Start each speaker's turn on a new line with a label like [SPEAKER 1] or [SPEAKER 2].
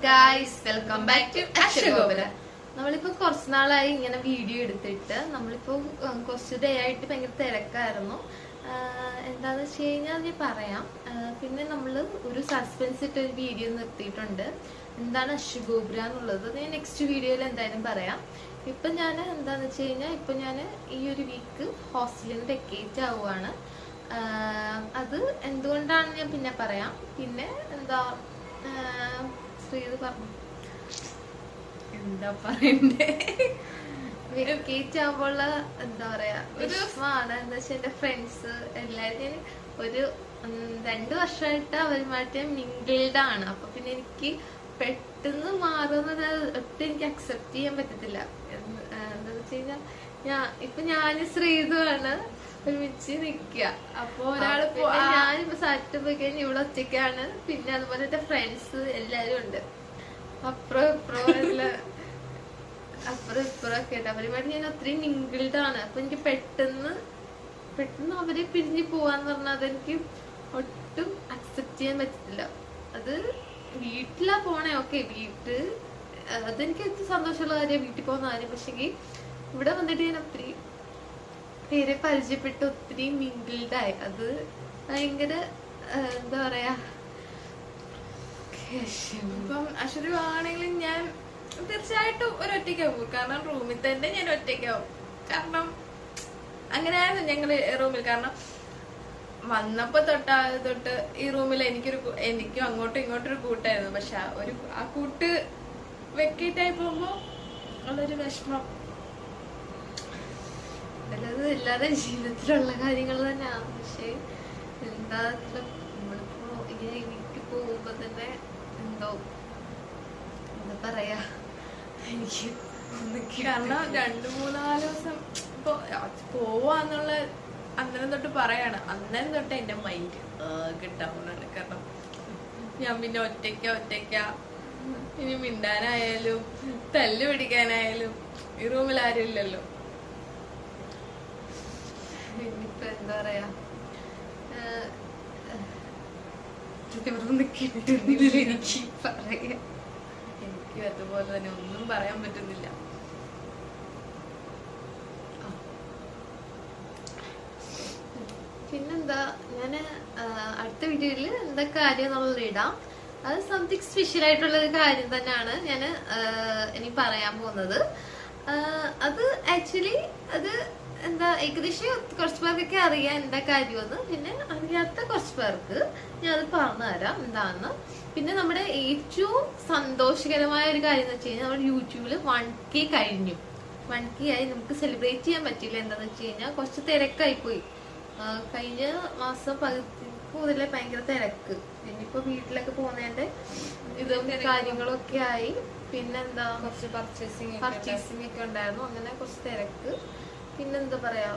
[SPEAKER 1] Guys, welcome back to Aksharagopura. നമ്മളിപ്പോ കുറച്ച് നാളായി ഇങ്ങനെ വീഡിയോ എടുത്തിട്ട്. നമ്മളിപ്പോ കുറച്ച് ഡേ ആയിട്ട് ഭയങ്കര തിരക്കായിരുന്നു. എന്താന്ന് വെച്ച് കഴിഞ്ഞാൽ ഞാൻ പറയാം. പിന്നെ നമ്മള് ഒരു സസ്പെൻസ് ഇട്ട് ഒരു വീഡിയോ നിർത്തിയിട്ടുണ്ട്. എന്താണ് അക്ഷരഗോപുര എന്നുള്ളത് ഞാൻ നെക്സ്റ്റ് വീഡിയോയിൽ എന്തായാലും പറയാം. ഇപ്പൊ ഞാൻ എന്താന്ന് വെച്ച് കഴിഞ്ഞാൽ ഇപ്പൊ ഞാൻ ഈ ഒരു വീക്ക് ഹോസ്റ്റലിൽ നിന്ന് വെക്കേറ്റ് ആവുകയാണ്. അത് എന്തുകൊണ്ടാണ് ഞാൻ പിന്നെ പറയാം. പിന്നെ എന്താ ശ്രീത് പറഞ്ഞു
[SPEAKER 2] എന്താ പറയണ്ടേ,
[SPEAKER 1] വെക്കേറ്റ് ആവുമ്പോഴുള്ള എന്താ പറയാ വിഷമാണ്. എന്താ വെച്ചാൽ എന്റെ ഫ്രണ്ട്സ് എല്ലാരും ഞാൻ ഒരു 2 വർഷമായിട്ട് അവരുമായിട്ട് മിങ്കിൾഡ് ആണ്. അപ്പൊ പിന്നെ എനിക്ക് പെട്ടെന്ന് മാറുന്നത് ഒട്ടും എനിക്ക് അക്സെപ്റ്റ് ചെയ്യാൻ പറ്റത്തില്ല. എന്താന്ന് വെച്ച് കഴിഞ്ഞാൽ ഞാൻ ശ്രീതുമാണ് ഒരുമിച്ച് നിക്കുക.
[SPEAKER 2] അപ്പൊ ഒരാള്
[SPEAKER 1] ഞാനിപ്പോ സാറ്റ് പോയി കഴിഞ്ഞാൽ ഇവിടെ ഒറ്റയ്ക്കാണ്. പിന്നെ അതുപോലെ എന്റെ ഫ്രണ്ട്സ് എല്ലാരും ഉണ്ട്. അപ്പുറം ഇപ്പുറമൊക്കെ ഉണ്ട്. അവരുമായിട്ട് ഞാൻ അത്രയും മിങ്കിൾഡ് ആണ്. അപ്പൊ എനിക്ക് പെട്ടെന്ന് അവരെ പിരിഞ്ഞു പോവാന്ന് പറഞ്ഞാൽ അതെനിക്ക് ഒട്ടും അക്സെപ്റ്റ് ചെയ്യാൻ പറ്റത്തില്ല. അത് വീട്ടിലാ പോണേ, ഓക്കെ, അതെനിക്ക് ഏറ്റവും സന്തോഷമുള്ള കാര്യം വീട്ടിൽ പോകുന്ന കാര്യം. പക്ഷെങ്കിൽ ഇവിടെ വന്നിട്ട് ഞാൻ ഒത്തിരി പേരെ പരിചയപ്പെട്ട് ഒത്തിരി മിങ്കിൾഡായി. അത് ഭയങ്കര എന്താ പറയാ,
[SPEAKER 2] ഇപ്പം അശ്വതി ആണെങ്കിലും ഞാൻ തീർച്ചയായിട്ടും ഒരൊറ്റയ്ക്കാവും. കാരണം റൂമിൽ തന്നെ ഞാൻ ഒറ്റയ്ക്കാവും. കാരണം അങ്ങനെയായിരുന്നു ഞങ്ങള് റൂമിൽ. കാരണം വന്നപ്പോ തൊട്ട് ഈ റൂമിൽ എനിക്കും അങ്ങോട്ടും ഇങ്ങോട്ടും ഒരു കൂട്ടായിരുന്നു. പക്ഷെ ആ കൂട്ട് വെക്കേറ്റ് ആയി പോകുമ്പോ ഉള്ളൊരു വിഷമം
[SPEAKER 1] ഇല്ലാതെ ജീവിതത്തിലുള്ള കാര്യങ്ങൾ തന്നെയാണ്. പക്ഷെ എന്താ നമ്മളിപ്പോ ഇങ്ങനെ വീട്ടിൽ പോകുമ്പോ തന്നെ എന്താ പറയാ, എനിക്ക്
[SPEAKER 2] കാരണം 2-3-4 ദിവസം ഇപ്പൊ പോവാന്നുള്ള അന്നേരം തൊട്ട് പറയാണ്. അന്നേരം തൊട്ട് എന്റെ മൈൻഡ് കിട്ടാവുന്നതാണ്. കാരണം ഞാൻ പിന്നെ ഒറ്റയ്ക്ക ഇനി മിണ്ടാനായാലും തല്ല് പിടിക്കാനായാലും ഈ റൂമിൽ ആരും ഇല്ലല്ലോ.
[SPEAKER 1] ഇനിയിപ്പോ എന്താ പറയാ,
[SPEAKER 2] എനിക്ക് അതുപോലെ തന്നെ ഒന്നും പറയാൻ പറ്റുന്നില്ല.
[SPEAKER 1] പിന്നെന്താ, ഞാന് അടുത്ത വീഡിയോയില് എന്താ കാര്യം എന്നുള്ളത് ഇടാം. അത് സംതിങ് സ്പെഷ്യൽ ആയിട്ടുള്ള ഒരു കാര്യം തന്നെയാണ് ഞാൻ ഇനി പറയാൻ പോകുന്നത്. അത് ആക്ച്വലി അത് എന്താ ഏകദേശം കുറച്ച് പേർക്കൊക്കെ അറിയാം എന്താ കാര്യമെന്ന്. പിന്നെ അറിയാത്ത കുറച്ച് പേർക്ക് ഞാൻ അത് പറഞ്ഞു തരാം എന്താന്ന്. പിന്നെ നമ്മുടെ ഏറ്റവും സന്തോഷകരമായ ഒരു കാര്യം എന്ന് വെച്ച് കഴിഞ്ഞാൽ നമ്മുടെ യൂട്യൂബില് 1K കഴിഞ്ഞു. 1K ആയി. നമുക്ക് സെലിബ്രേറ്റ് ചെയ്യാൻ പറ്റില്ല. എന്താന്ന് വെച്ച് കഴിഞ്ഞാൽ കുറച്ച് തിരക്കായി പോയി. കഴിഞ്ഞ മാസം മുതലേ ഭയങ്കര തിരക്ക്. ഇനിയിപ്പോ വീട്ടിലൊക്കെ പോകുന്നതിന്റെ ഇതും കാര്യങ്ങളൊക്കെ ആയി. പിന്നെന്താ
[SPEAKER 2] കുറച്ച് പർച്ചേസിങ്
[SPEAKER 1] ഒക്കെ ഉണ്ടായിരുന്നു. അങ്ങനെ കുറച്ച് തിരക്ക്. പിന്നെന്താ പറയാ,